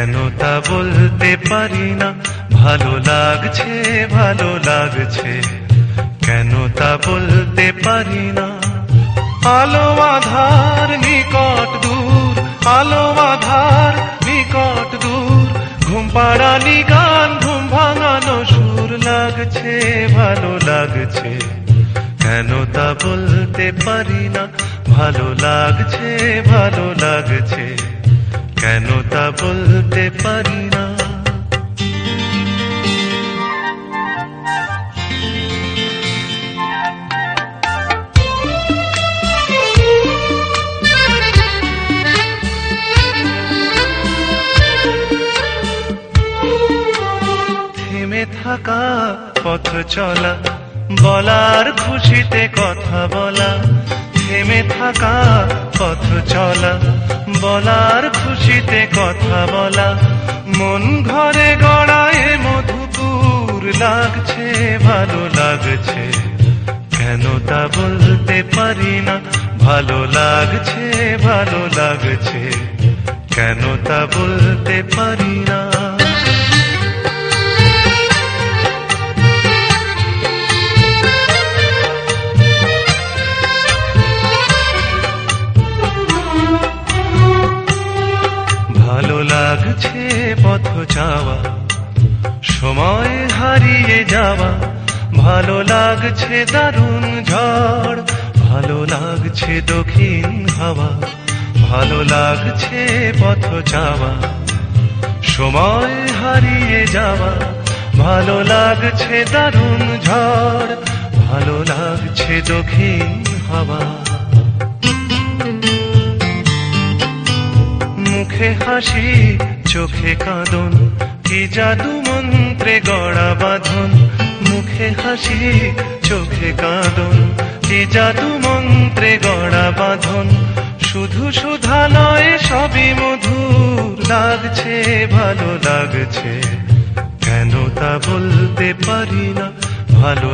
কেন তা বলতে পারি না, ভালো লাগছে ভালো লাগছে, কেন তা বলতে পারি না। আলো আধার নিকট দূর, আলো আধার নিকট দূর, ঘুম পাড়ানি গান ঘুম ভাঙানো সুর, লাগছে ভালো লাগছে, কেন তা বলতে পারি না। ভালো লাগছে ভালো লাগছে, কেন তা বলতে পারি না। থেমে থাকা পথ চলা, বলার খুশিতে কথা বলা, থেমে থাকা পথ চলা, বলার খুশিতে কথা বলা, মন ঘরে গড়ায় মধুপুর, লাগছে ভালো লাগছে, কেন তা বলতে পারি না। ভালো লাগছে ভালো লাগছে, কেন তা বলতে পারি না। ভালো লাগছে পথ যাওয়া, সময় হারিয়ে যাওয়া, ভালো লাগছে দারুণ ঝড়, ভালো লাগছে দক্ষিণ হাওয়া, ভালো লাগছে পথ যাওয়া, সময় হারিয়ে যাওয়া, ভালো লাগছে দারুণ ঝড়, ভালো লাগছে দক্ষিণ হাওয়া। মুখে হাসি চোখে কাঁদন, কি জাদু মন্ত্রে গড়া বাঁধন, মুখে হাসি চোখে কাঁদন, কি জাদু মন্ত্রে গড়া বাঁধন, শুধু সুধা নয় সবই মধুর, লাগছে ভালো লাগছে, কেন তা বলতে পারি না। ভালো